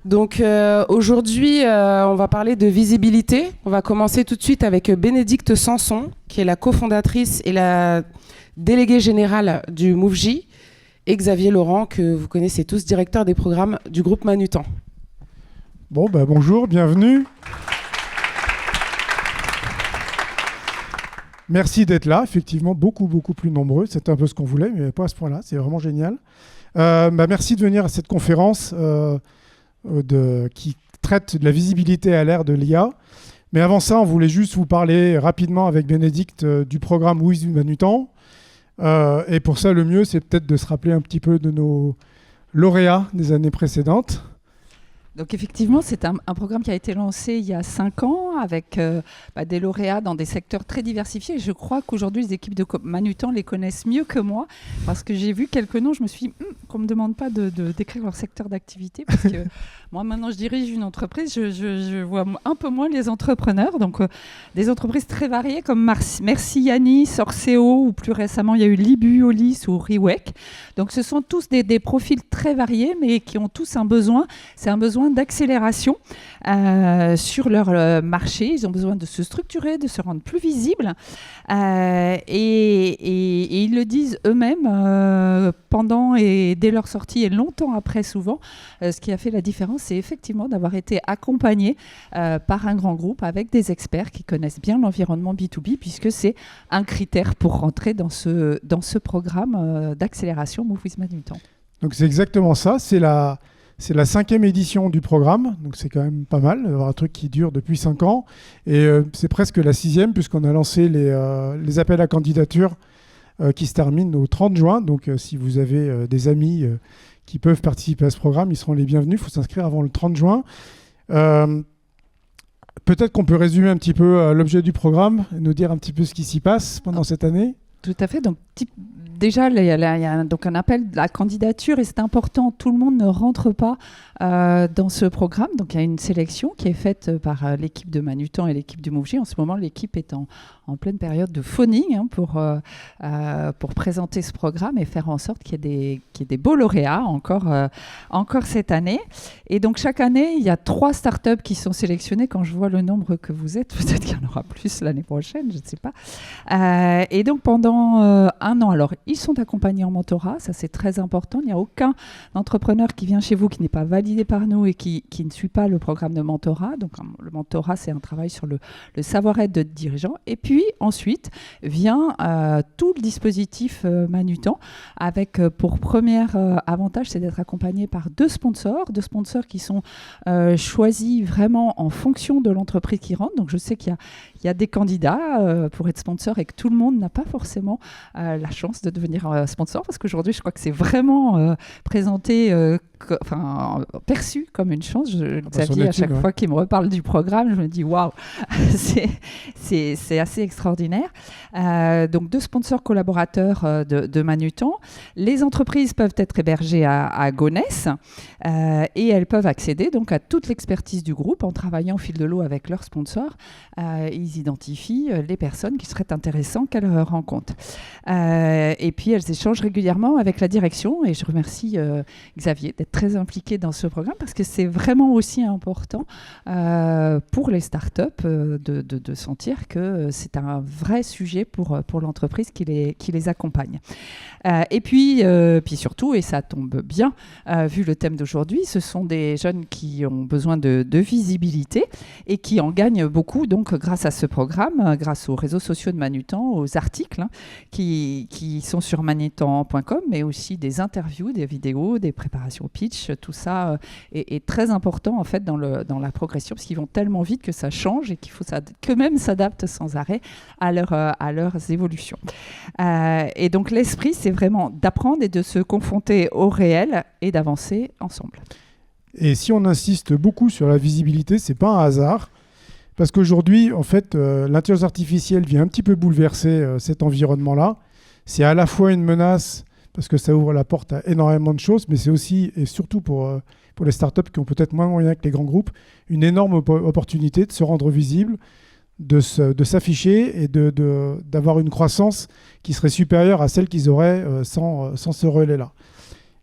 Donc aujourd'hui, on va parler de visibilité. On va commencer tout de suite avec Bénédicte Sanson, qui est la cofondatrice et la déléguée générale du MoveJ, et Xavier Laurent, que vous connaissez tous, directeur des programmes du groupe Manutan. Bon, bonjour, bienvenue. Merci d'être là, effectivement, beaucoup plus nombreux. C'était un peu ce qu'on voulait, mais pas à ce point-là, c'est vraiment génial. Merci de venir à cette conférence qui traite de la visibilité à l'ère de l'IA. Mais avant ça, on voulait juste vous parler rapidement avec Bénédicte du programme With Manutan. Et pour ça, le mieux, c'est peut-être de se rappeler un petit peu de nos lauréats des années précédentes. Donc effectivement, c'est un programme qui a été lancé il y a 5 ans avec des lauréats dans des secteurs très diversifiés. Et je crois qu'aujourd'hui, les équipes de Manutan les connaissent mieux que moi parce que j'ai vu quelques noms. Je me suis dit qu'on ne me demande pas de décrire leur secteur d'activité parce que moi, maintenant, je dirige une entreprise. Je vois un peu moins les entrepreneurs. Donc, des entreprises très variées comme Merci Yanis, Orceo ou plus récemment, il y a eu Libu, Olis ou Riwek. Donc, ce sont tous des profils très variés mais qui ont tous un besoin. C'est un besoin d'accélération sur leur marché. Ils ont besoin de se structurer, de se rendre plus visibles. Et ils le disent eux-mêmes pendant et dès leur sortie et longtemps après souvent. Ce qui a fait la différence, c'est effectivement d'avoir été accompagnés par un grand groupe avec des experts qui connaissent bien l'environnement B2B puisque c'est un critère pour rentrer dans ce programme d'accélération Move with Manutan. Donc c'est exactement ça. C'est la 5e édition du programme, donc c'est quand même pas mal d'avoir un truc qui dure depuis 5 ans. Et c'est presque la 6e puisqu'on a lancé les appels à candidature qui se terminent au 30 juin. Donc si vous avez des amis qui peuvent participer à ce programme, ils seront les bienvenus. Il faut s'inscrire avant le 30 juin. Peut-être qu'on peut résumer un petit peu l'objet du programme et nous dire un petit peu ce qui s'y passe pendant cette année. Tout à fait. Donc, déjà, il y a donc un appel de la candidature et c'est important. Tout le monde ne rentre pas dans ce programme. Donc, il y a une sélection qui est faite par l'équipe de Manutan et l'équipe du MoveJ. En ce moment, l'équipe est en pleine période de phoning pour présenter ce programme et faire en sorte qu'il y ait des beaux lauréats encore cette année. Et donc, chaque année, il y a 3 startups qui sont sélectionnées. Quand je vois le nombre que vous êtes, peut-être qu'il y en aura plus l'année prochaine, je ne sais pas. Et donc, pendant 1 an, alors, ils sont accompagnés en mentorat. Ça, c'est très important. Il n'y a aucun entrepreneur qui vient chez vous qui n'est pas validé par nous et qui ne suit pas le programme de mentorat. Donc, le mentorat, c'est un travail sur le savoir-être de dirigeant. Et puis, ensuite, vient tout le dispositif Manutan avec pour premier avantage, c'est d'être accompagné par 2 sponsors qui sont choisis vraiment en fonction de l'entreprise qui rentre. Donc, je sais qu'il y a des candidats pour être sponsor et que tout le monde n'a pas forcément la chance de devenir sponsor parce qu'aujourd'hui, je crois que c'est vraiment présenté perçu comme une chance. Xavier, à chaque fois qu'il me reparle du programme, je me dis waouh, c'est assez extraordinaire. Donc 2 sponsors collaborateurs de Manutan. Les entreprises peuvent être hébergées à Gonesse et elles peuvent accéder donc à toute l'expertise du groupe en travaillant au fil de l'eau avec leurs sponsors. Ils identifient les personnes qui seraient intéressantes qu'elles rencontrent. Et puis elles échangent régulièrement avec la direction et je remercie Xavier d'être très impliqué dans ce programme parce que c'est vraiment aussi important pour les startups de sentir que c'est un vrai sujet pour l'entreprise qui les accompagne. Et puis surtout, et ça tombe bien, vu le thème d'aujourd'hui, ce sont des jeunes qui ont besoin de visibilité et qui en gagnent beaucoup donc grâce à ce programme, grâce aux réseaux sociaux de Manutan, aux articles qui sont sur manutan.com, mais aussi des interviews, des vidéos, des préparations au pitch. Tout ça est très important en fait dans la progression parce qu'ils vont tellement vite que ça change et qu'il faut qu'eux-mêmes s'adaptent sans arrêt à leurs évolutions. Et donc l'esprit, c'est vraiment d'apprendre et de se confronter au réel et d'avancer ensemble. Et si on insiste beaucoup sur la visibilité, c'est pas un hasard. Parce qu'aujourd'hui, en fait, l'intelligence artificielle vient un petit peu bouleverser cet environnement-là. C'est à la fois une menace parce que ça ouvre la porte à énormément de choses, mais c'est aussi, et surtout pour les startups qui ont peut-être moins de moyens que les grands groupes, une énorme opportunité de se rendre visible, de s'afficher et d'avoir une croissance qui serait supérieure à celle qu'ils auraient sans ce relais-là.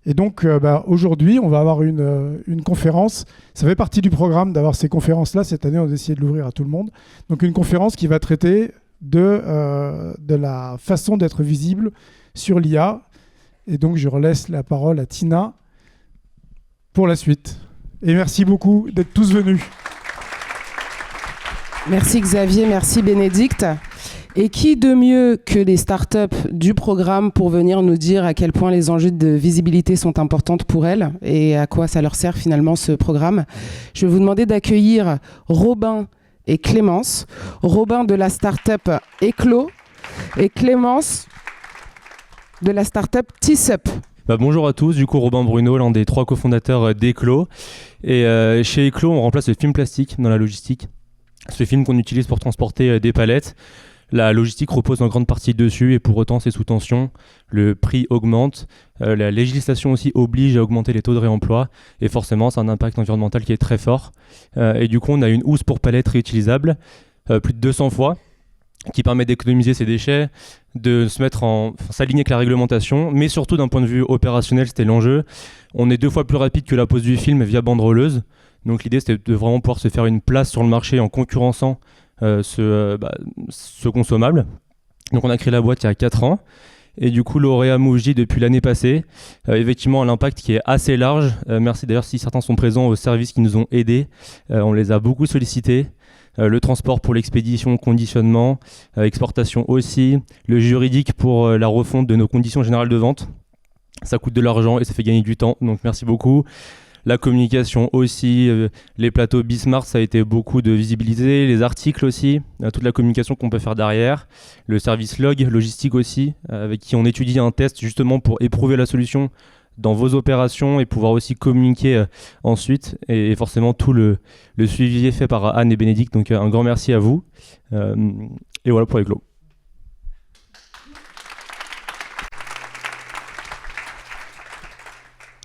Et donc, aujourd'hui, on va avoir une conférence. Ça fait partie du programme d'avoir ces conférences-là. Cette année, on a essayé de l'ouvrir à tout le monde. Donc, une conférence qui va traiter de la façon d'être visible sur l'IA. Et donc, je relaisse la parole à Tina pour la suite. Et merci beaucoup d'être tous venus. Merci Xavier, merci Bénédicte. Et qui de mieux que les startups du programme pour venir nous dire à quel point les enjeux de visibilité sont importants pour elles et à quoi ça leur sert finalement ce programme. Je vais vous demander d'accueillir Robin et Clémence. Robin de la startup Eclo et Clémence de la startup Tisup. Bonjour à tous, du coup Robin Bruno, l'un des 3 cofondateurs d'Eclo. Et chez Eclo, on remplace le film plastique dans la logistique. C'est le film qu'on utilise pour transporter des palettes. La logistique repose en grande partie dessus et pour autant c'est sous tension. Le prix augmente, la législation aussi oblige à augmenter les taux de réemploi et forcément c'est un impact environnemental qui est très fort. Et du coup on a une housse pour palettes réutilisables, plus de 200 fois, qui permet d'économiser ces déchets, de s'aligner avec la réglementation, mais surtout d'un point de vue opérationnel, c'était l'enjeu. On est 2 fois plus rapide que la pose du film via bande rolleuse. Donc l'idée c'était de vraiment pouvoir se faire une place sur le marché en concurrençant ce consommable. Donc on a créé la boîte il y a 4 ans. Et du coup, lauréat Mouv'J depuis l'année passée. Effectivement, l'impact qui est assez large. Merci d'ailleurs si certains sont présents aux services qui nous ont aidés. On les a beaucoup sollicités. Le transport pour l'expédition, conditionnement, exportation aussi. Le juridique pour la refonte de nos conditions générales de vente. Ça coûte de l'argent et ça fait gagner du temps. Donc merci beaucoup. La communication aussi, les plateaux Bismart, ça a été beaucoup de visibiliser, les articles aussi, toute la communication qu'on peut faire derrière, le service log, logistique aussi, avec qui on étudie un test justement pour éprouver la solution dans vos opérations et pouvoir aussi communiquer ensuite. Et forcément tout le suivi est fait par Anne et Bénédicte, donc un grand merci à vous. Et voilà pour Eclo.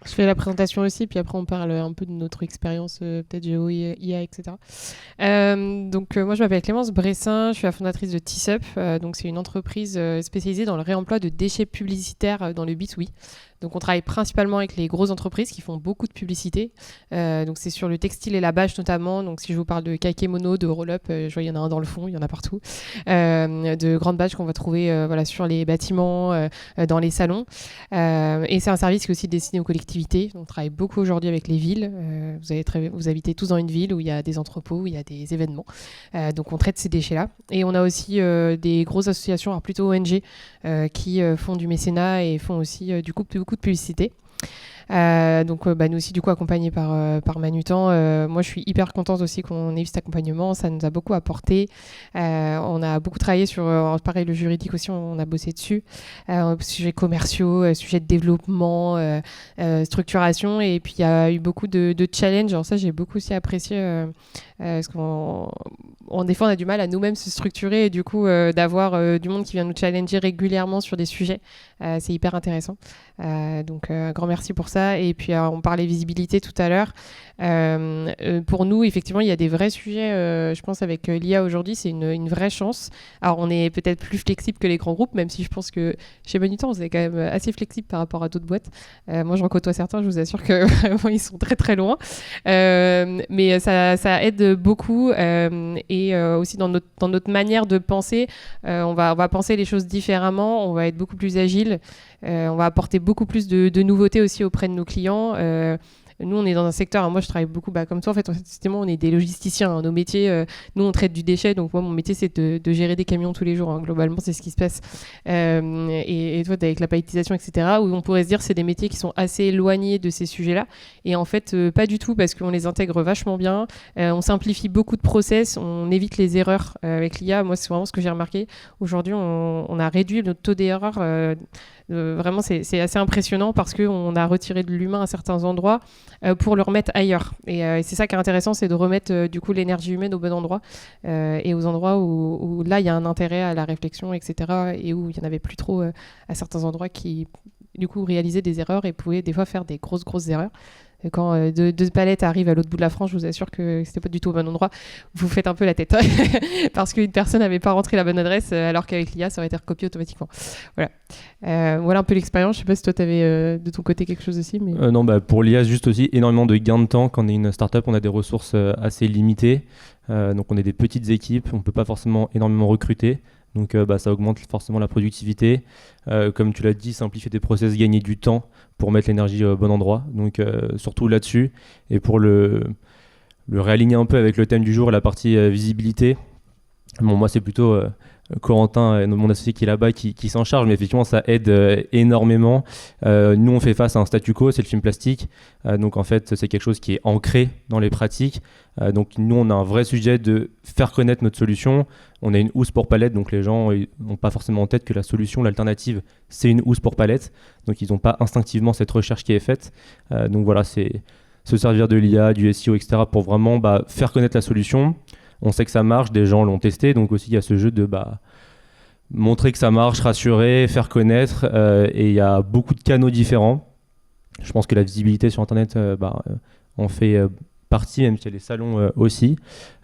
Je fais la présentation aussi, puis après on parle un peu de notre expérience, peut-être Géo, IA, etc. Moi je m'appelle Clémence Bressin, je suis la fondatrice de Tisup. Donc c'est une entreprise spécialisée dans le réemploi de déchets publicitaires dans le B2B. Donc on travaille principalement avec les grosses entreprises qui font beaucoup de publicité. Donc c'est sur le textile et la bâche notamment. Donc si je vous parle de Kakemono, de Roll-Up, je vois il y en a un dans le fond, il y en a partout. De grandes bâches qu'on va trouver sur les bâtiments, dans les salons. Et c'est un service qui est aussi destiné aux collectivités. On travaille beaucoup aujourd'hui avec les villes. Vous habitez tous dans une ville où il y a des entrepôts, où il y a des événements. Donc on traite ces déchets-là. Et on a aussi des grosses associations, alors plutôt ONG, qui font du mécénat et font aussi du coup beaucoup de publicité. Nous aussi du coup accompagnés par Manutan. Moi je suis hyper contente aussi qu'on ait eu cet accompagnement, ça nous a beaucoup apporté. On a beaucoup travaillé sur pareil, le juridique aussi, on a bossé dessus, sujets commerciaux, sujets de développement, structuration, et puis il y a eu beaucoup de challenges. Alors ça j'ai beaucoup aussi apprécié, parce des fois on a du mal à nous-mêmes se structurer, et du coup d'avoir du monde qui vient nous challenger régulièrement sur des sujets, c'est hyper intéressant. Donc un grand merci pour ça. Et puis on parlait visibilité tout à l'heure. Pour nous, effectivement, il y a des vrais sujets, je pense, avec l'IA aujourd'hui, c'est une vraie chance. Alors on est peut-être plus flexible que les grands groupes, même si je pense que chez Manutan, on est quand même assez flexible par rapport à d'autres boîtes. Moi, j'en côtoie certains, je vous assure que vraiment, ils sont très très loin. Mais ça aide beaucoup. Et aussi dans notre manière de penser, on va penser les choses différemment, on va être beaucoup plus agile. On va apporter beaucoup plus de nouveautés aussi auprès de nos clients. Nous, on est dans un secteur, alors moi je travaille beaucoup comme toi, en fait, on est des logisticiens. Nos métiers, nous on traite du déchet, donc moi mon métier c'est de gérer des camions tous les jours, hein. Globalement c'est ce qui se passe. Et toi avec la palettisation, etc., où on pourrait se dire c'est des métiers qui sont assez éloignés de ces sujets-là. Et en fait, pas du tout, parce qu'on les intègre vachement bien. On simplifie beaucoup de process, on évite les erreurs avec l'IA. Moi c'est vraiment ce que j'ai remarqué. Aujourd'hui, on a réduit notre taux d'erreur. Vraiment, c'est assez impressionnant parce qu'on a retiré de l'humain à certains endroits pour le remettre ailleurs. Et c'est ça qui est intéressant, c'est de remettre du coup l'énergie humaine au bon endroit et aux endroits où là, il y a un intérêt à la réflexion, etc. Et où il n'y en avait plus trop à certains endroits qui, du coup, réalisaient des erreurs et pouvaient des fois faire des grosses erreurs. Quand deux palettes arrivent à l'autre bout de la France, je vous assure que c'était pas du tout au bon endroit. Vous faites un peu la tête parce qu'une personne n'avait pas rentré la bonne adresse alors qu'avec l'IA, ça aurait été recopié automatiquement. Voilà. Voilà un peu l'expérience. Je sais pas si toi, tu avais de ton côté quelque chose aussi. Mais... Non, pour l'IA, juste aussi énormément de gains de temps. Quand on est une startup, on a des ressources assez limitées. Donc on est des petites équipes, on peut pas forcément énormément recruter. Donc ça augmente forcément la productivité. Comme tu l'as dit, simplifier tes process, gagner du temps pour mettre l'énergie au bon endroit. Donc surtout là-dessus. Et pour le réaligner un peu avec le thème du jour, la partie visibilité, bon, moi c'est plutôt Corentin, mon associé qui est là-bas, qui s'en charge, mais effectivement ça aide énormément. Nous on fait face à un statu quo, c'est le film plastique, donc en fait c'est quelque chose qui est ancré dans les pratiques. Donc nous on a un vrai sujet de faire connaître notre solution. On a une housse pour palette, donc les gens n'ont pas forcément en tête que la solution, l'alternative, c'est une housse pour palette, donc ils n'ont pas instinctivement cette recherche qui est faite. Donc voilà, c'est se servir de l'IA, du SEO, etc. pour vraiment faire connaître la solution. On sait que ça marche, des gens l'ont testé, donc aussi il y a ce jeu de montrer que ça marche, rassurer, faire connaître, et il y a beaucoup de canaux différents. Je pense que la visibilité sur Internet en fait partie, même s'il y a les salons aussi.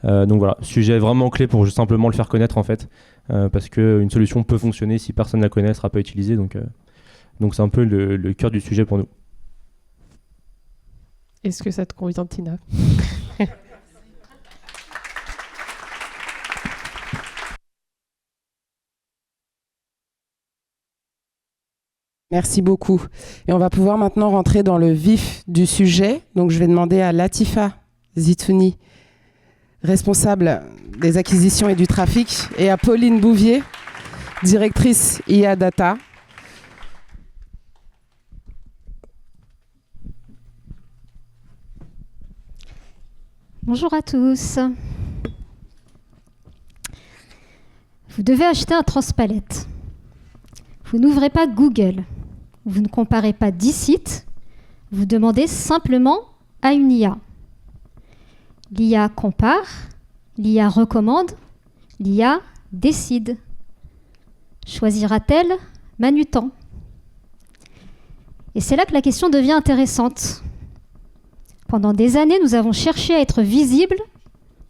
Donc voilà, sujet vraiment clé pour simplement le faire connaître en fait, parce qu'une solution peut fonctionner si personne ne la connaît, elle ne sera pas utilisée, donc c'est un peu le cœur du sujet pour nous. Est-ce que ça te convient, Tina ? Merci beaucoup. Et on va pouvoir maintenant rentrer dans le vif du sujet. Donc, je vais demander à Latifa Zitouni, responsable des acquisitions et du trafic, et à Pauline Bouvier, directrice IA Data. Bonjour à tous. Vous devez acheter un transpalette. Vous n'ouvrez pas Google. Vous ne comparez pas 10 sites. Vous demandez simplement à une IA. L'IA compare, l'IA recommande, l'IA décide. Choisira-t-elle Manutan? Et c'est là que la question devient intéressante. Pendant des années, nous avons cherché à être visibles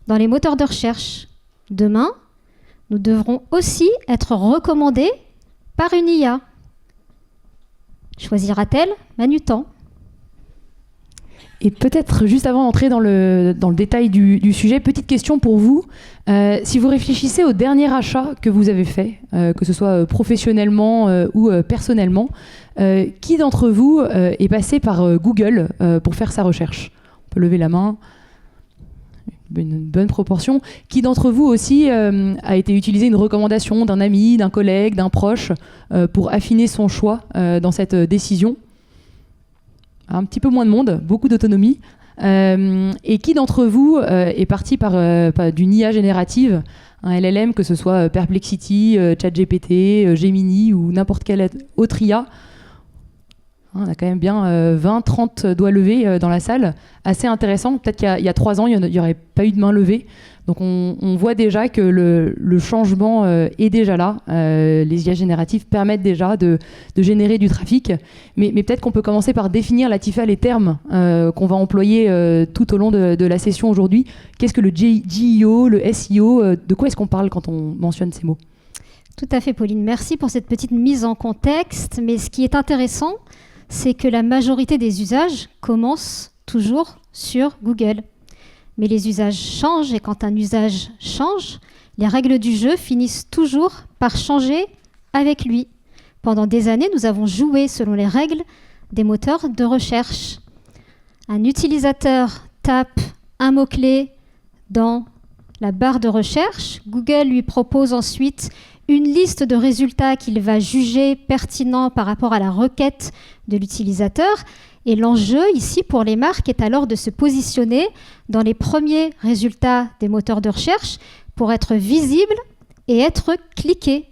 dans les moteurs de recherche. Demain, nous devrons aussi être recommandés par une IA. Choisira-t-elle Manutan? Et peut-être juste avant d'entrer dans le détail du sujet, petite question pour vous. Si vous réfléchissez au dernier achat que vous avez fait, que ce soit professionnellement ou personnellement, qui d'entre vous est passé par Google pour faire sa recherche? On peut lever la main. Une bonne proportion. Qui d'entre vous aussi a été utilisé une recommandation d'un ami, d'un collègue, d'un proche pour affiner son choix dans cette décision? Un petit peu moins de monde, beaucoup d'autonomie. Et qui d'entre vous est parti par d'une IA générative, un LLM, que ce soit Perplexity, ChatGPT, Gemini ou n'importe quelle autre IA? On a quand même bien 20-30 doigts levés dans la salle. Assez intéressant. Peut-être qu'il y a 3 ans, il n'y aurait pas eu de main levée. Donc on voit déjà que le changement est déjà là. Les IA génératives permettent déjà de générer du trafic. Mais peut-être qu'on peut commencer par définir, Latifa, les termes qu'on va employer tout au long de la session aujourd'hui. Qu'est-ce que le GEO, le SEO? De quoi est-ce qu'on parle quand on mentionne ces mots? Tout à fait, Pauline. Merci pour cette petite mise en contexte. Mais ce qui est intéressant, c'est que la majorité des usages commencent toujours sur Google. Mais les usages changent, et quand un usage change, les règles du jeu finissent toujours par changer avec lui. Pendant des années, nous avons joué selon les règles des moteurs de recherche. Un utilisateur tape un mot-clé dans la barre de recherche. Google lui propose ensuite une liste de résultats qu'il va juger pertinents par rapport à la requête de l'utilisateur. Et l'enjeu ici pour les marques est alors de se positionner dans les premiers résultats des moteurs de recherche pour être visible et être cliqué.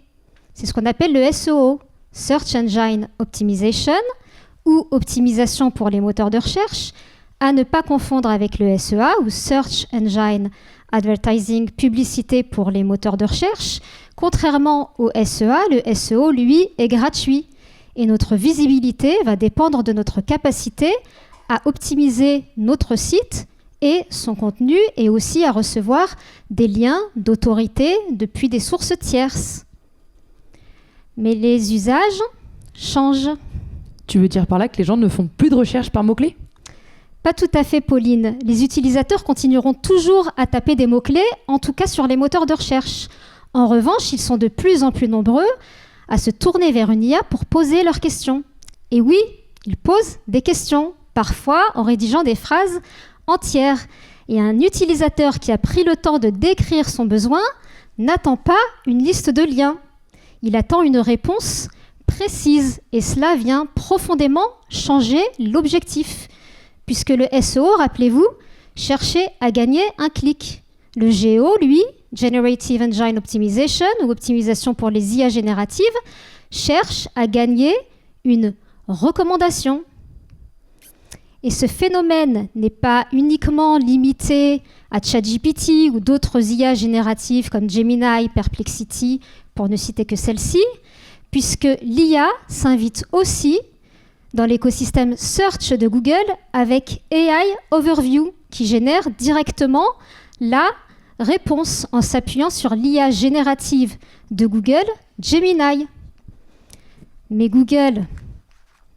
C'est ce qu'on appelle le SEO, Search Engine Optimization, ou optimisation pour les moteurs de recherche, à ne pas confondre avec le SEA, ou Search Engine Advertising, publicité pour les moteurs de recherche. Contrairement au SEA, le SEO, lui, est gratuit. Et notre visibilité va dépendre de notre capacité à optimiser notre site et son contenu et aussi à recevoir des liens d'autorité depuis des sources tierces. Mais les usages changent. Tu veux dire par là que les gens ne font plus de recherche par mots-clés ? Pas tout à fait, Pauline. Les utilisateurs continueront toujours à taper des mots-clés, en tout cas sur les moteurs de recherche. En revanche, ils sont de plus en plus nombreux à se tourner vers une IA pour poser leurs questions. Et oui, ils posent des questions, parfois en rédigeant des phrases entières. Et un utilisateur qui a pris le temps de décrire son besoin n'attend pas une liste de liens. Il attend une réponse précise. Et cela vient profondément changer l'objectif. Puisque le SEO, rappelez-vous, cherchait à gagner un clic. Le GEO, lui, Generative Engine Optimization, ou optimisation pour les IA génératives, cherche à gagner une recommandation. Et ce phénomène n'est pas uniquement limité à ChatGPT ou d'autres IA génératives comme Gemini, Perplexity, pour ne citer que celle-ci, puisque l'IA s'invite aussi dans l'écosystème Search de Google avec AI Overview, qui génère directement la réponse en s'appuyant sur l'IA générative de Google, Gemini. Mais Google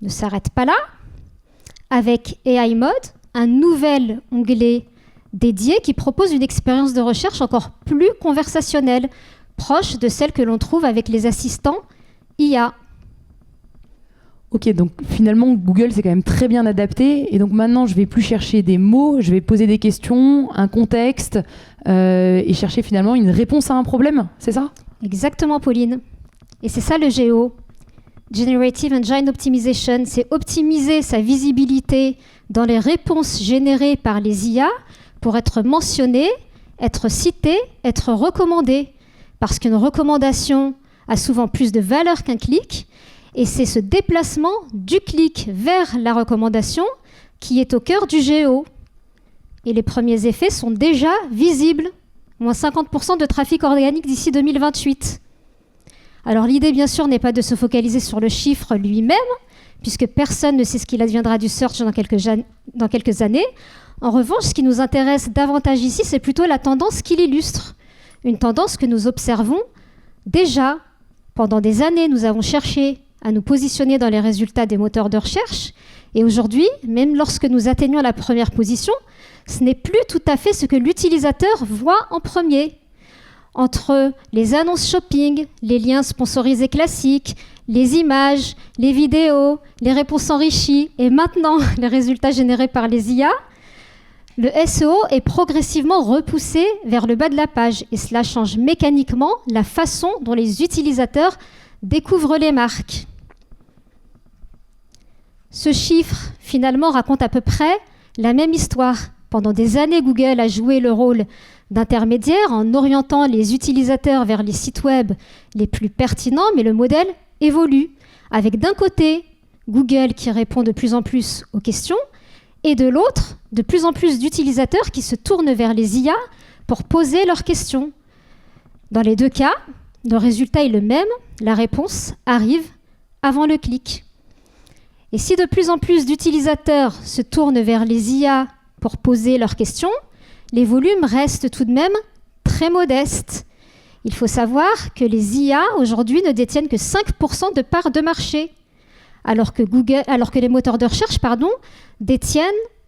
ne s'arrête pas là. Avec AI Mode, un nouvel onglet dédié qui propose une expérience de recherche encore plus conversationnelle, proche de celle que l'on trouve avec les assistants IA. Ok, donc finalement Google s'est quand même très bien adapté et donc maintenant je vais plus chercher des mots, je vais poser des questions, un contexte et chercher finalement une réponse à un problème, c'est ça ? Exactement, Pauline. Et c'est ça le GEO. Generative Engine Optimization, c'est optimiser sa visibilité dans les réponses générées par les IA pour être mentionné, être cité, être recommandé. Parce qu'une recommandation a souvent plus de valeur qu'un clic, et c'est ce déplacement du clic vers la recommandation qui est au cœur du GEO. Et les premiers effets sont déjà visibles. Moins 50% de trafic organique d'ici 2028. Alors l'idée, bien sûr, n'est pas de se focaliser sur le chiffre lui-même, puisque personne ne sait ce qu'il adviendra du search dans quelques années. En revanche, ce qui nous intéresse davantage ici, c'est plutôt la tendance qu'il illustre. Une tendance que nous observons déjà. Pendant des années, nous avons cherché à nous positionner dans les résultats des moteurs de recherche. Et aujourd'hui, même lorsque nous atteignons la première position, ce n'est plus tout à fait ce que l'utilisateur voit en premier. Entre les annonces shopping, les liens sponsorisés classiques, les images, les vidéos, les réponses enrichies et maintenant les résultats générés par les IA, le SEO est progressivement repoussé vers le bas de la page et cela change mécaniquement la façon dont les utilisateurs découvrent les marques. Ce chiffre, finalement, raconte à peu près la même histoire. Pendant des années, Google a joué le rôle d'intermédiaire en orientant les utilisateurs vers les sites web les plus pertinents, mais le modèle évolue, avec d'un côté Google qui répond de plus en plus aux questions, et de l'autre, de plus en plus d'utilisateurs qui se tournent vers les IA pour poser leurs questions. Dans les deux cas, le résultat est le même, la réponse arrive avant le clic. Et si de plus en plus d'utilisateurs se tournent vers les IA pour poser leurs questions, les volumes restent tout de même très modestes. Il faut savoir que les IA aujourd'hui ne détiennent que 5% de part de marché, alors que les moteurs de recherche détiennent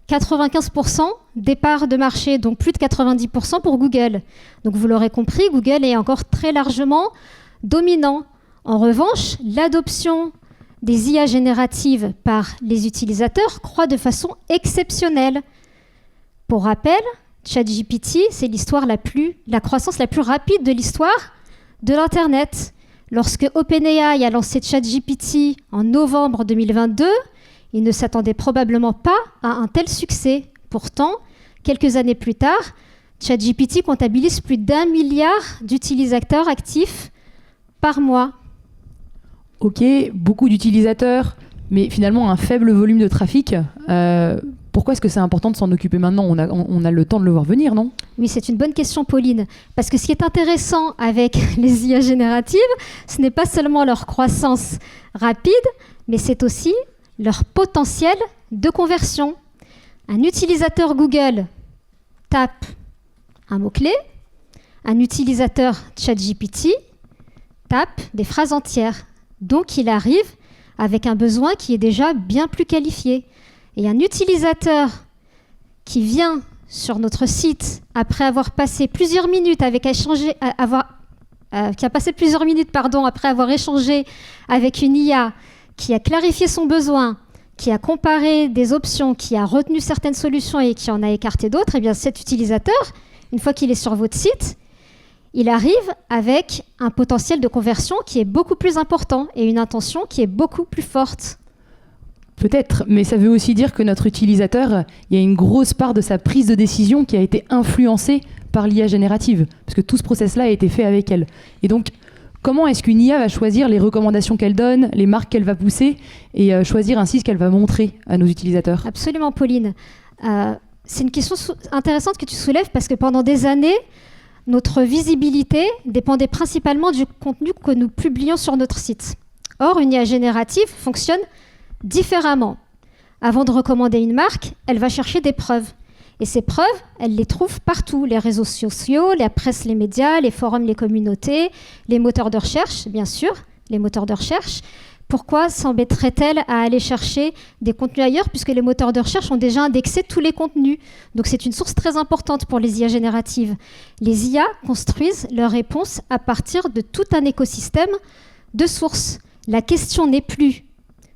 95% des parts de marché, donc plus de 90% pour Google. Donc vous l'aurez compris, Google est encore très largement dominant. En revanche, l'adoption des IA génératives par les utilisateurs croît de façon exceptionnelle. Pour rappel, ChatGPT, c'est la croissance la plus rapide de l'histoire de l'Internet. Lorsque OpenAI a lancé ChatGPT en novembre 2022, il ne s'attendait probablement pas à un tel succès. Pourtant, quelques années plus tard, ChatGPT comptabilise plus d'1 milliard d'utilisateurs actifs par mois. Ok, beaucoup d'utilisateurs, mais finalement un faible volume de trafic. Pourquoi est-ce que c'est important de s'en occuper maintenant ? On a le temps de le voir venir, non ? Oui, c'est une bonne question, Pauline. Parce que ce qui est intéressant avec les IA génératives, ce n'est pas seulement leur croissance rapide, mais c'est aussi leur potentiel de conversion. Un utilisateur Google tape un mot-clé, un utilisateur ChatGPT tape des phrases entières. Donc il arrive avec un besoin qui est déjà bien plus qualifié. Et un utilisateur qui vient sur notre site après avoir passé plusieurs minutes après avoir échangé avec une IA qui a clarifié son besoin, qui a comparé des options, qui a retenu certaines solutions et qui en a écarté d'autres, eh bien cet utilisateur, une fois qu'il est sur votre site, il arrive avec un potentiel de conversion qui est beaucoup plus important et une intention qui est beaucoup plus forte. Peut-être, mais ça veut aussi dire que notre utilisateur, il y a une grosse part de sa prise de décision qui a été influencée par l'IA générative, parce que tout ce process-là a été fait avec elle. Et donc, comment est-ce qu'une IA va choisir les recommandations qu'elle donne, les marques qu'elle va pousser, et choisir ainsi ce qu'elle va montrer à nos utilisateurs ? Absolument, Pauline. C'est une question intéressante que tu soulèves, parce que pendant des années, notre visibilité dépendait principalement du contenu que nous publions sur notre site. Or, une IA générative fonctionne différemment. Avant de recommander une marque, elle va chercher des preuves. Et ces preuves, elle les trouve partout. Les réseaux sociaux, la presse, les médias, les forums, les communautés, les moteurs de recherche, bien sûr, les moteurs de recherche. Pourquoi s'embêterait-elle à aller chercher des contenus ailleurs, puisque les moteurs de recherche ont déjà indexé tous les contenus. Donc c'est une source très importante pour les IA génératives. Les IA construisent leurs réponses à partir de tout un écosystème de sources. La question n'est plus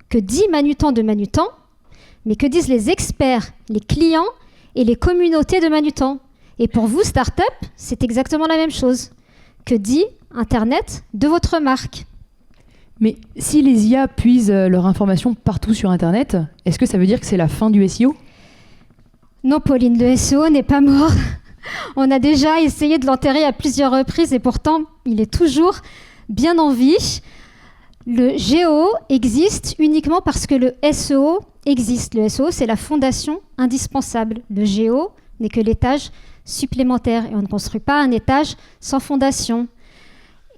que dit Manutan de Manutan, mais que disent les experts, les clients et les communautés de Manutan. Et pour vous, start-up, c'est exactement la même chose. Que dit Internet de votre marque ? Mais si les IA puisent leur information partout sur Internet, est-ce que ça veut dire que c'est la fin du SEO ? Non, Pauline, le SEO n'est pas mort. On a déjà essayé de l'enterrer à plusieurs reprises et pourtant, il est toujours bien en vie. Le GEO existe uniquement parce que le SEO existe. Le SEO, c'est la fondation indispensable. Le GEO n'est que l'étage supplémentaire et on ne construit pas un étage sans fondation.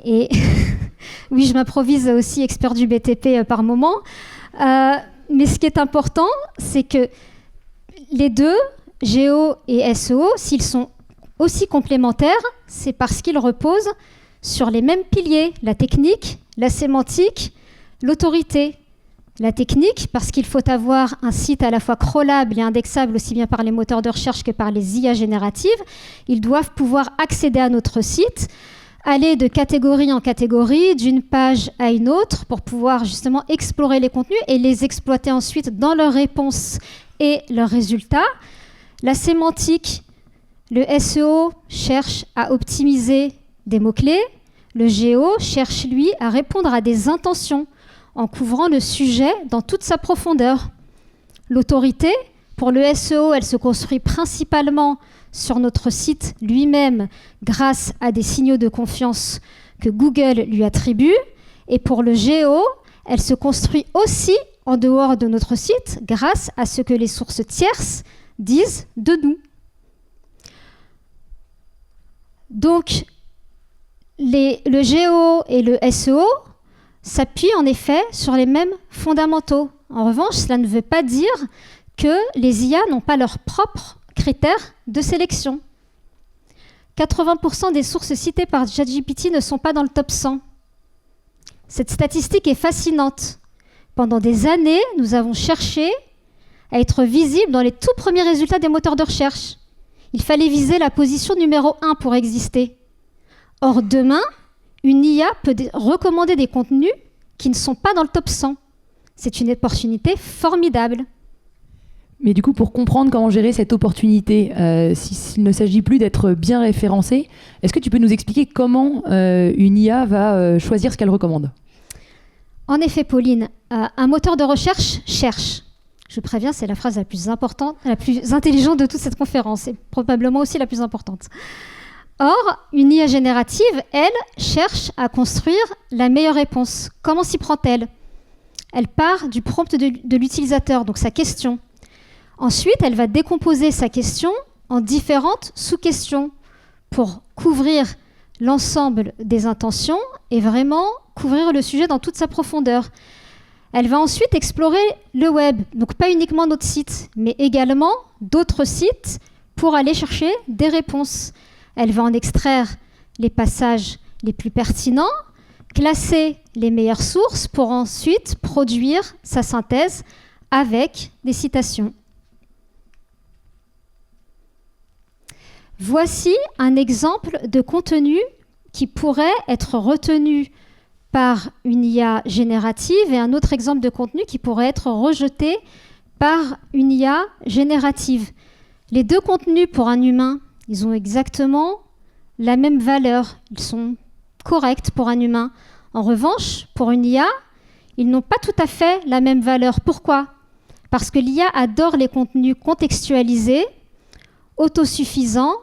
Et oui, je m'improvise aussi expert du BTP par moment. Mais ce qui est important, c'est que les deux, GEO et SEO, s'ils sont aussi complémentaires, c'est parce qu'ils reposent sur les mêmes piliers, la technique, la sémantique, l'autorité. La technique, parce qu'il faut avoir un site à la fois crawlable et indexable aussi bien par les moteurs de recherche que par les IA génératives. Ils doivent pouvoir accéder à notre site, aller de catégorie en catégorie, d'une page à une autre, pour pouvoir justement explorer les contenus et les exploiter ensuite dans leurs réponses et leurs résultats. La sémantique, le SEO cherche à optimiser des mots-clés. Le GEO cherche, lui, à répondre à des intentions en couvrant le sujet dans toute sa profondeur. L'autorité, pour le SEO, elle se construit principalement sur notre site lui-même grâce à des signaux de confiance que Google lui attribue. Et pour le GEO, elle se construit aussi en dehors de notre site grâce à ce que les sources tierces disent de nous. Donc, le GEO et le SEO s'appuient en effet sur les mêmes fondamentaux. En revanche, cela ne veut pas dire que les IA n'ont pas leurs propres critères de sélection. 80% des sources citées par ChatGPT ne sont pas dans le top 100. Cette statistique est fascinante. Pendant des années, nous avons cherché à être visibles dans les tout premiers résultats des moteurs de recherche. Il fallait viser la position numéro 1 pour exister. Or, demain, une IA peut recommander des contenus qui ne sont pas dans le top 100. C'est une opportunité formidable. Mais du coup, pour comprendre comment gérer cette opportunité, s'il ne s'agit plus d'être bien référencé, est-ce que tu peux nous expliquer comment une IA va choisir ce qu'elle recommande ? En effet, Pauline, un moteur de recherche cherche. Je préviens, c'est la phrase la plus importante, la plus intelligente de toute cette conférence, et probablement aussi la plus importante. Or, une IA générative, elle, cherche à construire la meilleure réponse. Comment s'y prend-elle ? Elle part du prompt de l'utilisateur, donc sa question. Ensuite, elle va décomposer sa question en différentes sous-questions pour couvrir l'ensemble des intentions et vraiment couvrir le sujet dans toute sa profondeur. Elle va ensuite explorer le web, donc pas uniquement notre site, mais également d'autres sites pour aller chercher des réponses. Elle va en extraire les passages les plus pertinents, classer les meilleures sources pour ensuite produire sa synthèse avec des citations. Voici un exemple de contenu qui pourrait être retenu par une IA générative et un autre exemple de contenu qui pourrait être rejeté par une IA générative. Les deux contenus pour un humain, ils ont exactement la même valeur. Ils sont corrects pour un humain. En revanche, pour une IA, ils n'ont pas tout à fait la même valeur. Pourquoi ? Parce que l'IA adore les contenus contextualisés, autosuffisants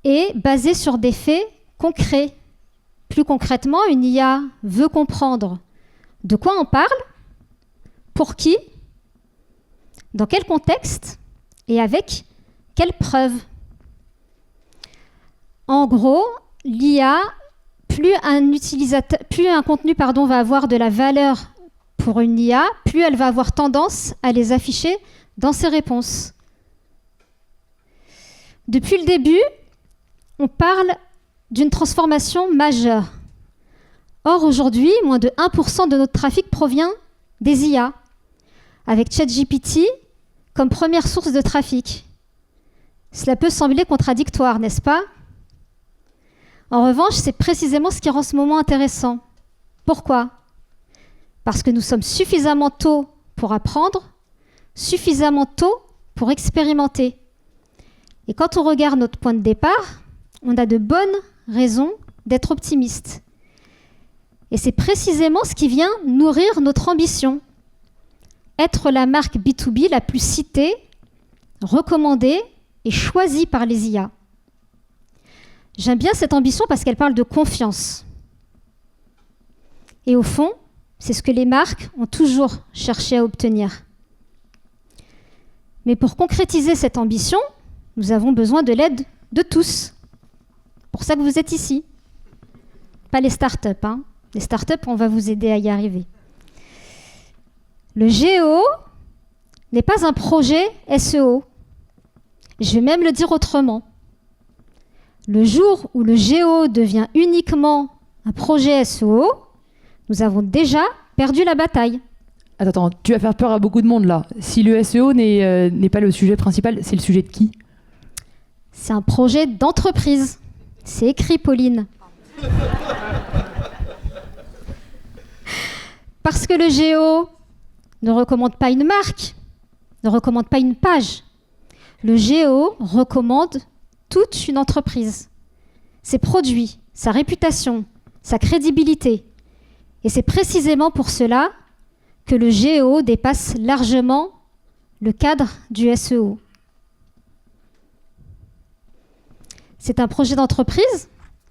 et basés sur des faits concrets. Plus concrètement, une IA veut comprendre de quoi on parle, pour qui, dans quel contexte et avec quelles preuves. En gros, l'IA, plus un contenu va avoir de la valeur pour une IA, plus elle va avoir tendance à les afficher dans ses réponses. Depuis le début, on parle d'une transformation majeure. Or, aujourd'hui, moins de 1% de notre trafic provient des IA, avec ChatGPT comme première source de trafic. Cela peut sembler contradictoire, n'est-ce pas ? En revanche, c'est précisément ce qui rend ce moment intéressant. Pourquoi ? Parce que nous sommes suffisamment tôt pour apprendre, suffisamment tôt pour expérimenter. Et quand on regarde notre point de départ, on a de bonnes raisons d'être optimiste. Et c'est précisément ce qui vient nourrir notre ambition. Être la marque B2B la plus citée, recommandée et choisie par les IA. J'aime bien cette ambition parce qu'elle parle de confiance. Et au fond, c'est ce que les marques ont toujours cherché à obtenir. Mais pour concrétiser cette ambition, nous avons besoin de l'aide de tous. Pour ça que vous êtes ici. Pas les startups, hein. Les startups, on va vous aider à y arriver. Le GEO n'est pas un projet SEO. Je vais même le dire autrement. Le jour où le GEO devient uniquement un projet SEO, nous avons déjà perdu la bataille. Attends, tu vas faire peur à beaucoup de monde là. Si le SEO n'est pas le sujet principal, c'est le sujet de qui ? C'est un projet d'entreprise. C'est écrit, Pauline. Parce que le GEO ne recommande pas une marque, ne recommande pas une page. Le GEO recommande toute une entreprise, ses produits, sa réputation, sa crédibilité. Et c'est précisément pour cela que le GEO dépasse largement le cadre du SEO. C'est un projet d'entreprise,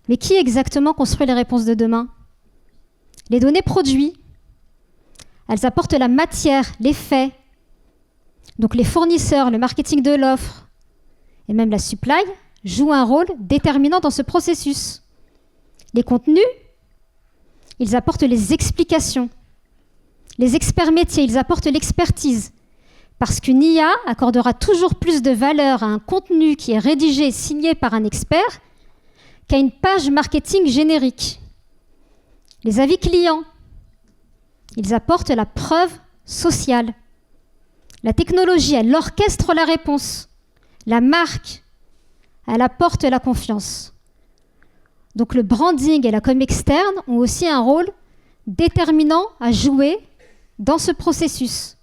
mais qui exactement construit les réponses de demain ? Les données produits. Elles apportent la matière, les faits. Donc les fournisseurs, le marketing de l'offre et même la supply jouent un rôle déterminant dans ce processus. Les contenus, ils apportent les explications. Les experts métiers, ils apportent l'expertise. Parce qu'une IA accordera toujours plus de valeur à un contenu qui est rédigé et signé par un expert qu'à une page marketing générique. Les avis clients, ils apportent la preuve sociale. La technologie, elle orchestre la réponse. La marque, elle apporte la confiance. Donc le branding et la com externe ont aussi un rôle déterminant à jouer dans ce processus.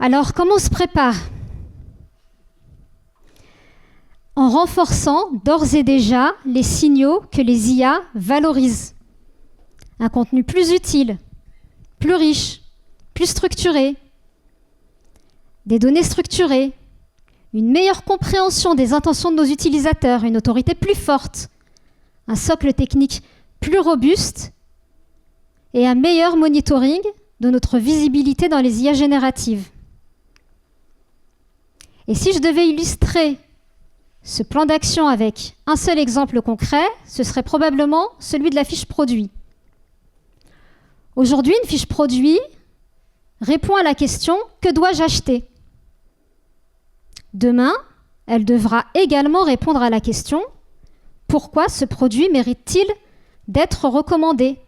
Alors, comment on se prépare ? En renforçant d'ores et déjà les signaux que les IA valorisent. Un contenu plus utile, plus riche, plus structuré, des données structurées, une meilleure compréhension des intentions de nos utilisateurs, une autorité plus forte, un socle technique plus robuste et un meilleur monitoring de notre visibilité dans les IA génératives. Et si je devais illustrer ce plan d'action avec un seul exemple concret, ce serait probablement celui de la fiche produit. Aujourd'hui, une fiche produit répond à la question « Que dois-je acheter ?» Demain, elle devra également répondre à la question « Pourquoi ce produit mérite-t-il d'être recommandé ?»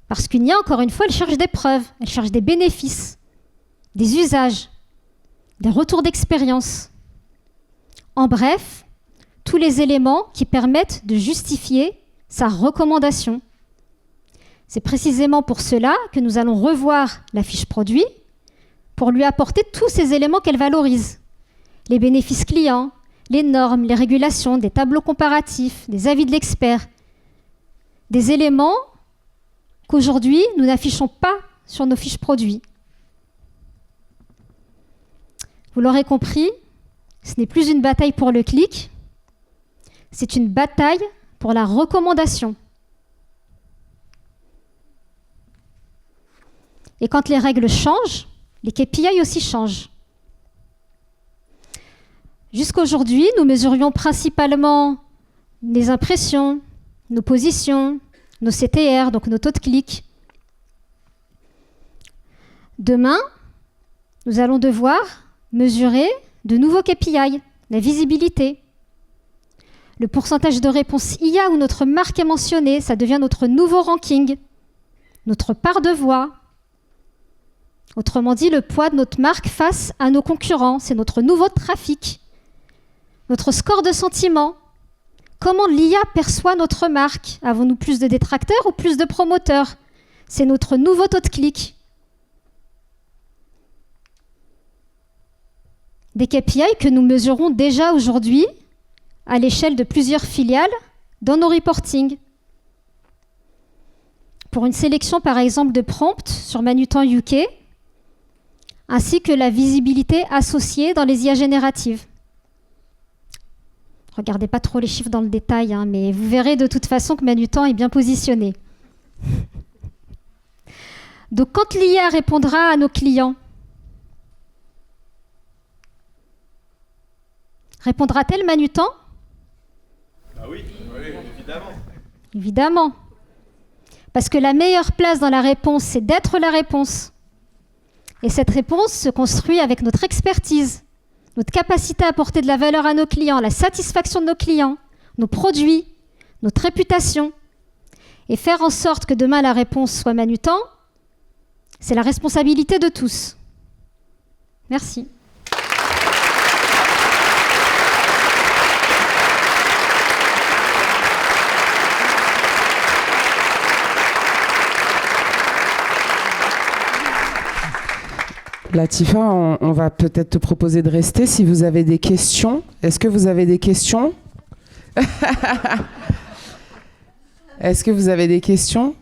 Parce qu'une IA, encore une fois, elle cherche des preuves, elle cherche des bénéfices, des usages, des retours d'expérience. En bref, tous les éléments qui permettent de justifier sa recommandation. C'est précisément pour cela que nous allons revoir la fiche produit pour lui apporter tous ces éléments qu'elle valorise. Les bénéfices clients, les normes, les régulations, des tableaux comparatifs, des avis de l'expert. Des éléments qu'aujourd'hui, nous n'affichons pas sur nos fiches produits. Vous l'aurez compris, ce n'est plus une bataille pour le clic, c'est une bataille pour la recommandation. Et quand les règles changent, les KPI aussi changent. Jusqu'aujourd'hui, nous mesurions principalement les impressions, nos positions, nos CTR, donc nos taux de clic. Demain, nous allons devoir mesurer de nouveaux KPI, la visibilité. Le pourcentage de réponse IA où notre marque est mentionnée, ça devient notre nouveau ranking, notre part de voix. Autrement dit, le poids de notre marque face à nos concurrents, c'est notre nouveau trafic. Notre score de sentiment. Comment l'IA perçoit notre marque? Avons-nous plus de détracteurs ou plus de promoteurs? C'est notre nouveau taux de clic. Des KPI que nous mesurons déjà aujourd'hui à l'échelle de plusieurs filiales dans nos reportings. Pour une sélection par exemple de prompts sur Manutan UK, ainsi que la visibilité associée dans les IA génératives. Regardez pas trop les chiffres dans le détail, hein, mais vous verrez de toute façon que Manutan est bien positionné. Donc quand l'IA répondra à nos clients, répondra-t-elle Manutan? Ah oui, évidemment. Évidemment. Parce que la meilleure place dans la réponse, c'est d'être la réponse. Et cette réponse se construit avec notre expertise, notre capacité à apporter de la valeur à nos clients, la satisfaction de nos clients, nos produits, notre réputation. Et faire en sorte que demain la réponse soit Manutan, c'est la responsabilité de tous. Merci. Latifa, on va peut-être te proposer de rester si vous avez des questions. Est-ce que vous avez des questions? Est-ce que vous avez des questions?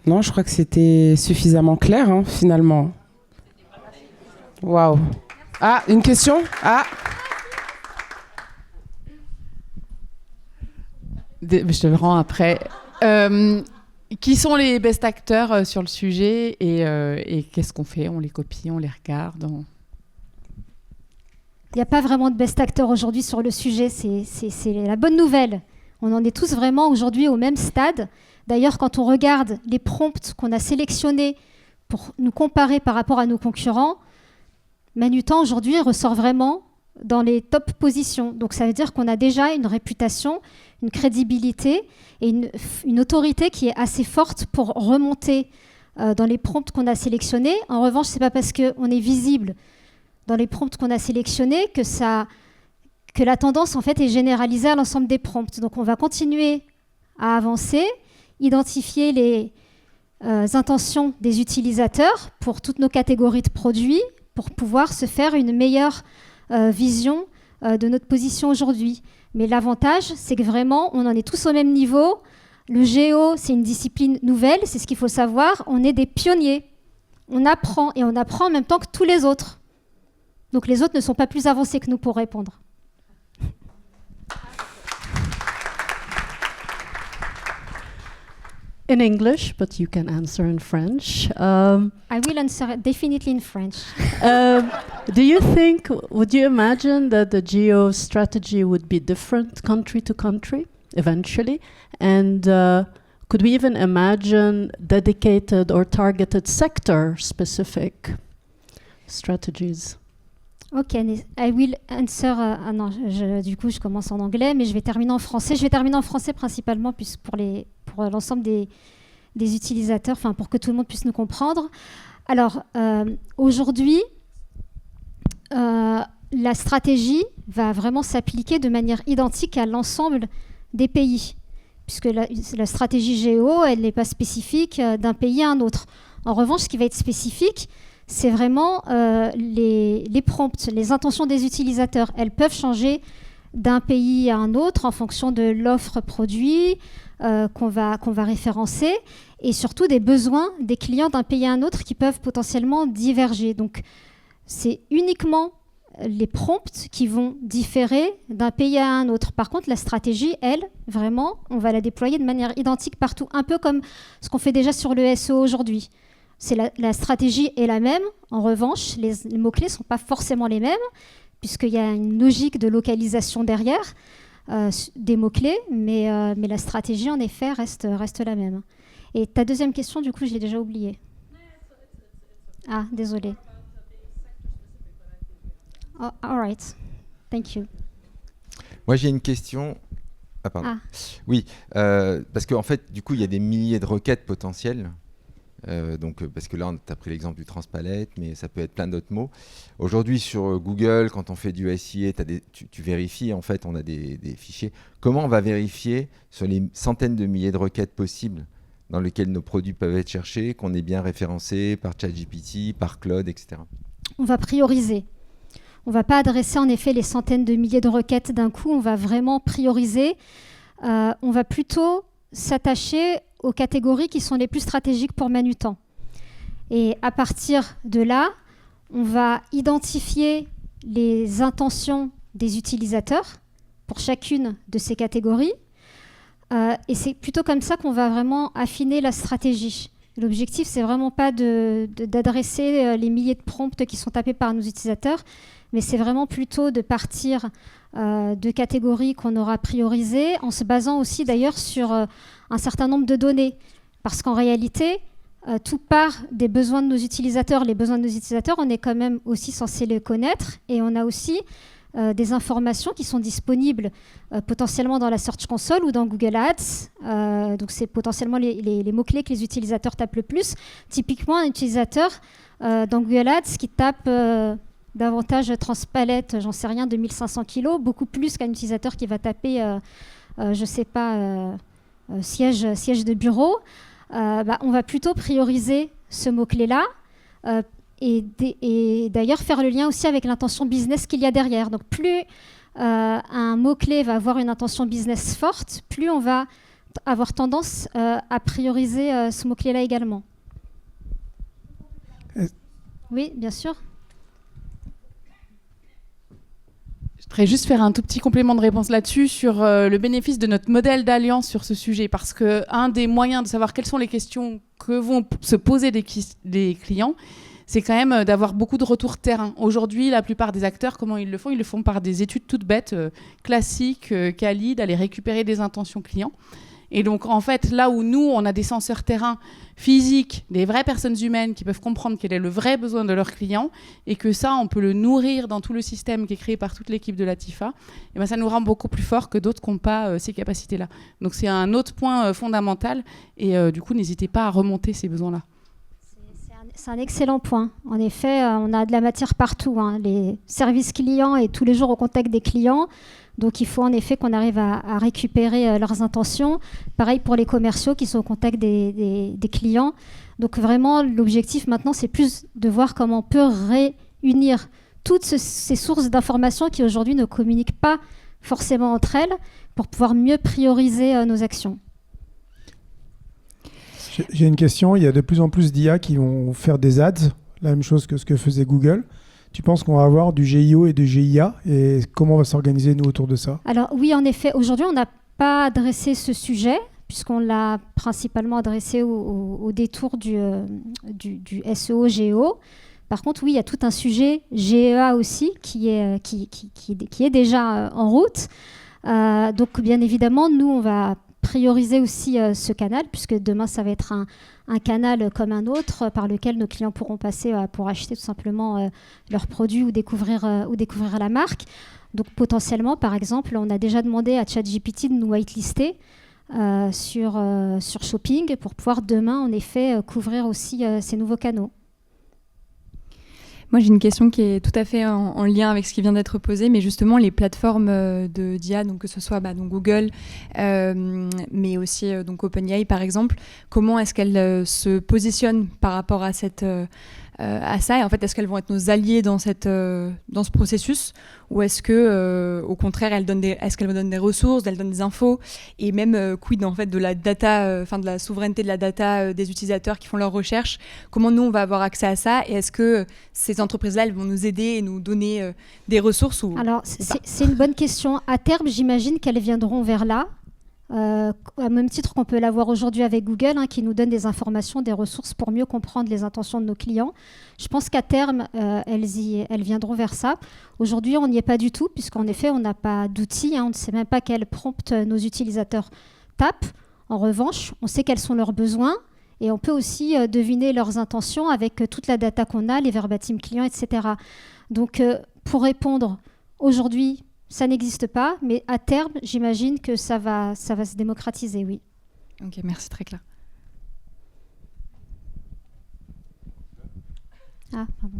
Non, je crois que c'était suffisamment clair, hein, finalement. Waouh. Ah, une question? Ah. Je te le rends après. Qui sont les best acteurs sur le sujet et qu'est-ce qu'on fait? On les copie, on les regarde. Il n'y a pas vraiment de best acteurs aujourd'hui sur le sujet, c'est la bonne nouvelle. On en est tous vraiment aujourd'hui au même stade. D'ailleurs, quand on regarde les prompts qu'on a sélectionnés pour nous comparer par rapport à nos concurrents, Manutan aujourd'hui ressort vraiment dans les top positions. Donc ça veut dire qu'on a déjà une réputation, une crédibilité et une autorité qui est assez forte pour remonter dans les prompts qu'on a sélectionnés. En revanche, ce n'est pas parce qu'on est visible dans les prompts qu'on a sélectionnés que la tendance en fait est généralisée à l'ensemble des prompts. Donc on va continuer à avancer, identifier les intentions des utilisateurs pour toutes nos catégories de produits pour pouvoir se faire une meilleure vision de notre position aujourd'hui. Mais l'avantage, c'est que vraiment, on en est tous au même niveau. Le géo, c'est une discipline nouvelle, c'est ce qu'il faut savoir. On est des pionniers. On apprend, et on apprend en même temps que tous les autres. Donc les autres ne sont pas plus avancés que nous pour répondre. In English, but you can answer in French. I will answer definitely in French. Would you imagine that the geo strategy would be different country to country eventually? And Could we even imagine dedicated or targeted sector-specific strategies? Ok, I will answer. Non, du coup, je commence en anglais, mais je vais terminer en français. Je vais terminer en français principalement pour l'ensemble des utilisateurs, enfin pour que tout le monde puisse nous comprendre. Alors, aujourd'hui, la stratégie va vraiment s'appliquer de manière identique à l'ensemble des pays, puisque la stratégie géo, elle n'est pas spécifique d'un pays à un autre. En revanche, ce qui va être spécifique, c'est vraiment les prompts, les intentions des utilisateurs. Elles peuvent changer d'un pays à un autre en fonction de l'offre produit qu'on va référencer et surtout des besoins des clients d'un pays à un autre qui peuvent potentiellement diverger. Donc, c'est uniquement les prompts qui vont différer d'un pays à un autre. Par contre, la stratégie, elle, vraiment, on va la déployer de manière identique partout, un peu comme ce qu'on fait déjà sur le SEO aujourd'hui. La stratégie est la même. En revanche, les mots-clés ne sont pas forcément les mêmes, puisqu'il y a une logique de localisation derrière des mots-clés, mais la stratégie, en effet, reste la même. Et ta deuxième question, du coup, je l'ai déjà oubliée. Ah, désolée. Oh, all right. Thank you. Moi, j'ai une question. Ah, pardon. Ah. Oui, parce qu'en fait, du coup, il y a des milliers de requêtes potentielles. Parce que là, tu as pris l'exemple du transpalette, mais ça peut être plein d'autres mots. Aujourd'hui, sur Google, quand on fait du SIA, tu vérifies, en fait, on a des fichiers. Comment on va vérifier sur les centaines de milliers de requêtes possibles dans lesquelles nos produits peuvent être cherchés, qu'on est bien référencé par ChatGPT, par Claude, etc. On va prioriser. On ne va pas adresser, en effet, les centaines de milliers de requêtes d'un coup. On va vraiment prioriser. On va plutôt s'attacher aux catégories qui sont les plus stratégiques pour Manutan. Et à partir de là, on va identifier les intentions des utilisateurs pour chacune de ces catégories. Et c'est plutôt comme ça qu'on va vraiment affiner la stratégie. L'objectif, c'est vraiment pas d'adresser les milliers de prompts qui sont tapés par nos utilisateurs, mais c'est vraiment plutôt de partir de catégories qu'on aura priorisées, en se basant aussi d'ailleurs sur un certain nombre de données. Parce qu'en réalité, tout part des besoins de nos utilisateurs. Les besoins de nos utilisateurs, on est quand même aussi censé les connaître, et on a aussi des informations qui sont disponibles potentiellement dans la Search Console ou dans Google Ads. Donc c'est potentiellement les mots-clés que les utilisateurs tapent le plus. Typiquement, un utilisateur dans Google Ads qui tape davantage transpalette, j'en sais rien, de 1500 kg, beaucoup plus qu'un utilisateur qui va taper, je sais pas, siège de bureau. On va plutôt prioriser ce mot-clé-là et d'ailleurs faire le lien aussi avec l'intention business qu'il y a derrière. Donc plus un mot-clé va avoir une intention business forte, plus on va avoir tendance à prioriser ce mot-clé-là également. Oui, bien sûr. Je voudrais juste faire un tout petit complément de réponse là-dessus sur le bénéfice de notre modèle d'alliance sur ce sujet, parce qu'un des moyens de savoir quelles sont les questions que vont se poser les clients, c'est quand même d'avoir beaucoup de retours terrain. Aujourd'hui, la plupart des acteurs, comment ils le font ? Ils le font par des études toutes bêtes, classiques, quali, d'aller récupérer des intentions clients. Et donc, en fait, là où nous, on a des senseurs terrain physiques, des vraies personnes humaines qui peuvent comprendre quel est le vrai besoin de leurs clients, et que ça, on peut le nourrir dans tout le système qui est créé par toute l'équipe de Latifa, et ben, ça nous rend beaucoup plus forts que d'autres qui n'ont pas ces capacités-là. Donc, c'est un autre point fondamental, et du coup, n'hésitez pas à remonter ces besoins-là. C'est un excellent point. En effet, on a de la matière partout, hein. Les services clients et tous les jours au contact des clients. Donc, il faut en effet qu'on arrive à récupérer leurs intentions. Pareil pour les commerciaux qui sont au contact des clients. Donc, vraiment, l'objectif maintenant, c'est plus de voir comment on peut réunir toutes ces sources d'informations qui aujourd'hui ne communiquent pas forcément entre elles pour pouvoir mieux prioriser nos actions. J'ai une question. Il y a de plus en plus d'IA qui vont faire des ads, la même chose que ce que faisait Google. Tu penses qu'on va avoir du GIO et du GIA, et comment on va s'organiser, nous, autour de ça ? Alors oui, en effet, aujourd'hui, on n'a pas adressé ce sujet, puisqu'on l'a principalement adressé au détour du SEO-GEO. Par contre, oui, il y a tout un sujet GEA aussi qui est déjà en route. Donc, bien évidemment, nous, on va prioriser aussi ce canal, puisque demain, ça va être un canal comme un autre par lequel nos clients pourront passer pour acheter tout simplement leurs produits ou découvrir la marque. Donc potentiellement, par exemple, on a déjà demandé à ChatGPT de nous whitelister sur Shopping pour pouvoir demain, en effet, couvrir aussi ces nouveaux canaux. Moi, j'ai une question qui est tout à fait en lien avec ce qui vient d'être posé, mais justement, les plateformes d'IA, donc que ce soit donc Google, mais aussi donc OpenAI, par exemple, comment est-ce qu'elles se positionnent par rapport à à ça, et en fait, est-ce qu'elles vont être nos alliés dans ce processus, ou est-ce que, au contraire, est-ce qu'elles donnent des ressources, elles donnent des infos, et même quid en fait de la data, de la souveraineté de la data des utilisateurs qui font leurs recherches. Comment nous on va avoir accès à ça, et est-ce que ces entreprises-là, elles vont nous aider et nous donner des ressources ou... Alors c'est une bonne question. À terme, j'imagine qu'elles viendront vers là. À même titre qu'on peut l'avoir aujourd'hui avec Google, qui nous donne des informations, des ressources pour mieux comprendre les intentions de nos clients. Je pense qu'à terme, elles viendront vers ça. Aujourd'hui, on n'y est pas du tout, puisqu'en effet, on n'a pas d'outils. On ne sait même pas quel prompt nos utilisateurs tapent. En revanche, on sait quels sont leurs besoins et on peut aussi deviner leurs intentions avec toute la data qu'on a, les verbatim clients, etc. Donc, pour répondre, aujourd'hui, ça n'existe pas, mais à terme, j'imagine que ça va se démocratiser, oui. Ok, merci, très clair. Ah, pardon.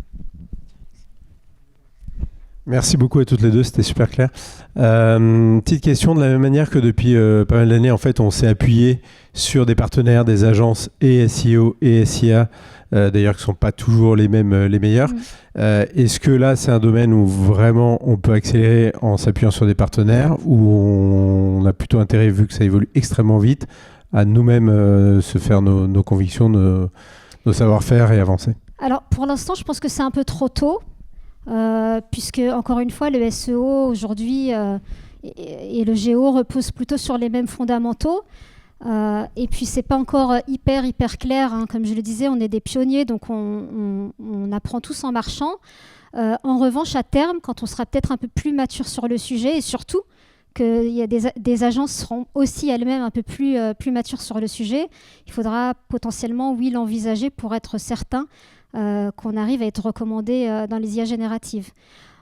Merci beaucoup à toutes les deux, c'était super clair. Petite question, de la même manière que depuis pas mal d'années, en fait, on s'est appuyé sur des partenaires, des agences et SEO et SIA, d'ailleurs qui ne sont pas toujours les meilleurs. Est-ce que là, c'est un domaine où vraiment on peut accélérer en s'appuyant sur des partenaires, ou on a plutôt intérêt, vu que ça évolue extrêmement vite, à nous-mêmes se faire nos convictions, nos savoir-faire et avancer? Alors, pour l'instant, je pense que c'est un peu trop tôt. Puisque, encore une fois, le SEO aujourd'hui et le GEO reposent plutôt sur les mêmes fondamentaux. Et puis, c'est pas encore hyper clair. Comme je le disais, on est des pionniers, donc on apprend tous en marchant. En revanche, à terme, quand on sera peut-être un peu plus mature sur le sujet, et surtout qu'il y a des agences seront aussi elles-mêmes un peu plus matures sur le sujet, il faudra potentiellement, oui, l'envisager pour être certain qu'on arrive à être recommandé dans les IA génératives.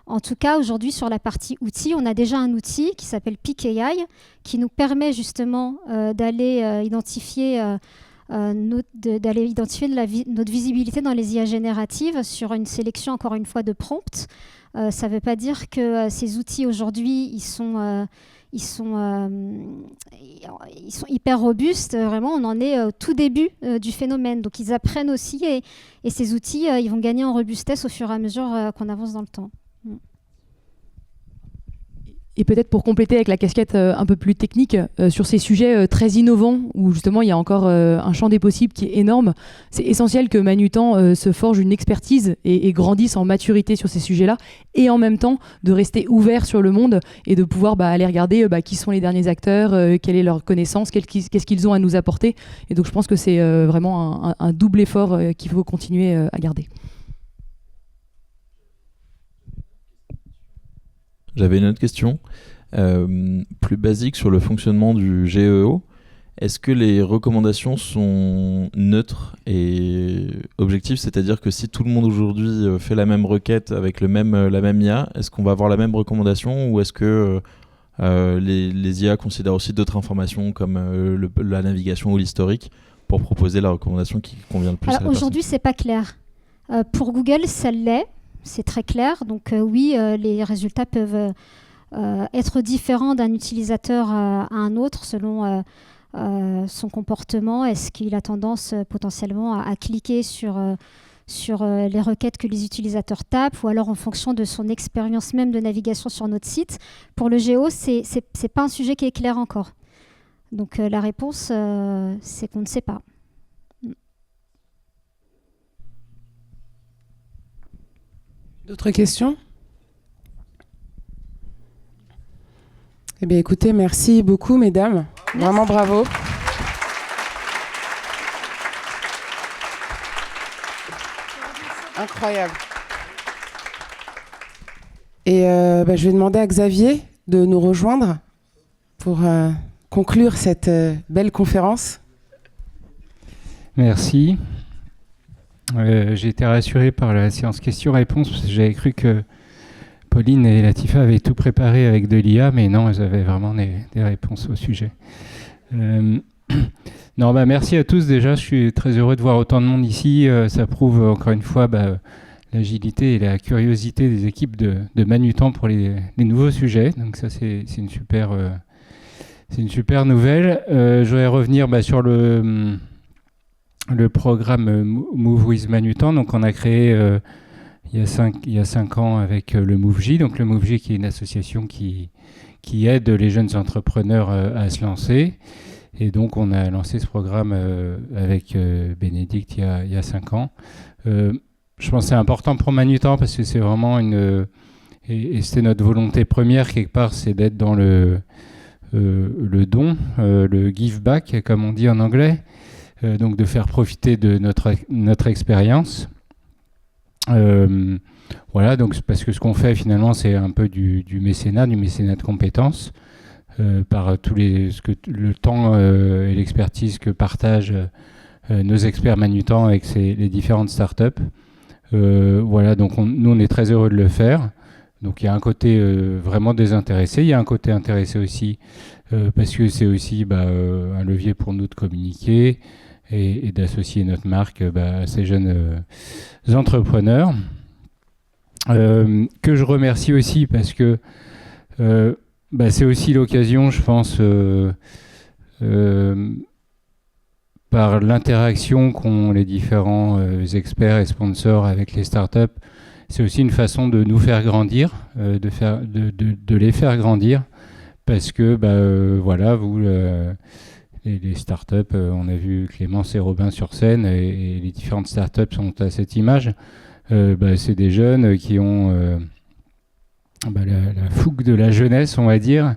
En tout cas, aujourd'hui, sur la partie outils, on a déjà un outil qui s'appelle PeakAI, qui nous permet justement d'aller identifier notre visibilité dans les IA génératives sur une sélection, encore une fois, de prompts. Ça ne veut pas dire que ces outils, aujourd'hui, ils sont hyper robustes. Vraiment, on en est au tout début du phénomène. Donc, ils apprennent aussi et ces outils, ils vont gagner en robustesse au fur et à mesure qu'on avance dans le temps. Et peut-être pour compléter avec la casquette un peu plus technique, sur ces sujets très innovants, où justement il y a encore un champ des possibles qui est énorme, c'est essentiel que Manutan se forge une expertise et grandisse en maturité sur ces sujets-là, et en même temps de rester ouvert sur le monde et de pouvoir aller regarder qui sont les derniers acteurs, quelle est leur connaissance, qu'est-ce qu'ils ont à nous apporter. Et donc je pense que c'est vraiment un double effort qu'il faut continuer à garder. J'avais une autre question, plus basique sur le fonctionnement du GEO. Est-ce que les recommandations sont neutres et objectives? C'est-à-dire que si tout le monde aujourd'hui fait la même requête avec la même IA, est-ce qu'on va avoir la même recommandation, ou est-ce que les IA considèrent aussi d'autres informations comme la navigation ou l'historique pour proposer la recommandation qui convient le plus à la personne? Aujourd'hui, c'est pas clair. Pour Google, ça l'est. C'est très clair. Donc oui, les résultats peuvent être différents d'un utilisateur à un autre selon son comportement. Est-ce qu'il a tendance potentiellement à cliquer sur les requêtes que les utilisateurs tapent, ou alors en fonction de son expérience même de navigation sur notre site. Pour le Géo, c'est pas un sujet qui est clair encore. Donc la réponse, c'est qu'on ne sait pas. D'autres questions? Eh bien, écoutez, merci beaucoup, mesdames. Merci. Vraiment bravo. Incroyable. Et je vais demander à Xavier de nous rejoindre pour conclure cette belle conférence. Merci. J'ai été rassuré par la séance questions-réponses parce que j'avais cru que Pauline et Latifa avaient tout préparé avec de l'IA, mais non, elles avaient vraiment des réponses au sujet. Non, merci à tous déjà. Je suis très heureux de voir autant de monde ici. Ça prouve encore une fois l'agilité et la curiosité des équipes de Manutan pour les nouveaux sujets. Donc ça, c'est une super nouvelle. Je voudrais revenir sur le programme Move with Manutan. Donc on a créé il y a 5 ans avec le MoveJ. Donc le MoveJ qui est une association qui aide les jeunes entrepreneurs à se lancer. Et donc on a lancé ce programme avec Bénédicte il y a 5 ans. Je pense que c'est important pour Manutan parce que c'est vraiment et c'était notre volonté première quelque part, c'est d'être dans le don, le give back comme on dit en anglais, donc de faire profiter de notre expérience. Voilà, donc parce que ce qu'on fait finalement c'est un peu du mécénat de compétences par le temps et l'expertise que partagent nos experts Manutan avec les différentes startups. Voilà, donc nous on est très heureux de le faire. Donc il y a un côté vraiment désintéressé, il y a un côté intéressé aussi parce que c'est aussi un levier pour nous de communiquer et d'associer notre marque à ces jeunes entrepreneurs. Que je remercie aussi parce que c'est aussi l'occasion, je pense, par l'interaction qu'ont les différents experts et sponsors avec les startups, c'est aussi une façon de nous faire grandir, de les faire grandir, parce que voilà, vous, les startups, on a vu Clémence et Robin sur scène, et les différentes startups sont à cette image. C'est des jeunes qui ont la fougue de la jeunesse, on va dire,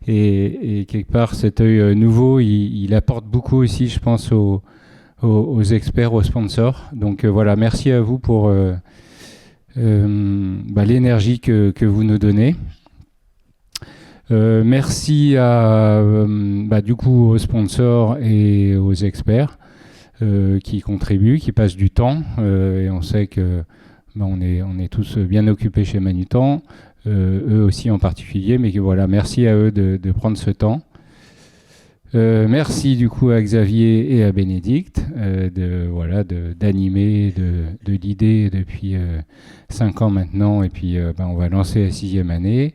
et quelque part cet œil nouveau, il apporte beaucoup aussi, je pense, aux experts, aux sponsors. Donc voilà, merci à vous pour l'énergie que vous nous donnez. Merci du coup aux sponsors et aux experts qui contribuent, qui passent du temps, et on sait que on est tous bien occupés chez Manutan, eux aussi en particulier, mais que voilà, merci à eux de prendre ce temps. Merci du coup à Xavier et à Bénédicte d'animer de l'idée depuis 5 ans maintenant, et puis on va lancer la 6e année.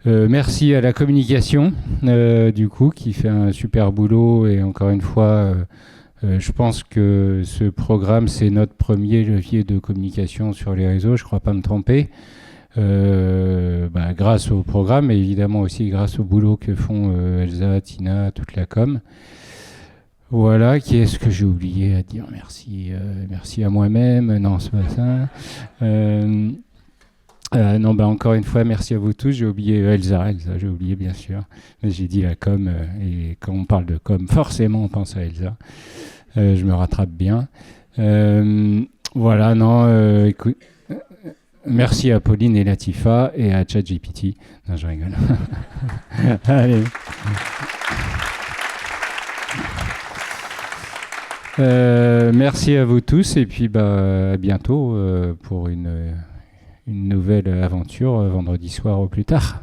Merci à la communication du coup qui fait un super boulot, et encore une fois je pense que ce programme c'est notre premier levier de communication sur les réseaux, je crois pas me tromper, grâce au programme, mais évidemment aussi grâce au boulot que font Elsa, Tina, toute la com. Voilà, qui est-ce que j'ai oublié à dire? Merci à moi-même, non c'est pas ça. Encore une fois, merci à vous tous. J'ai oublié Elsa, j'ai oublié bien sûr. Mais j'ai dit la com, et quand on parle de com, forcément on pense à Elsa. Je me rattrape bien. Écoute, merci à Pauline et Latifa et à ChatGPT. Non, je rigole. Allez. Merci à vous tous, et puis à bientôt pour une nouvelle aventure vendredi soir au plus tard.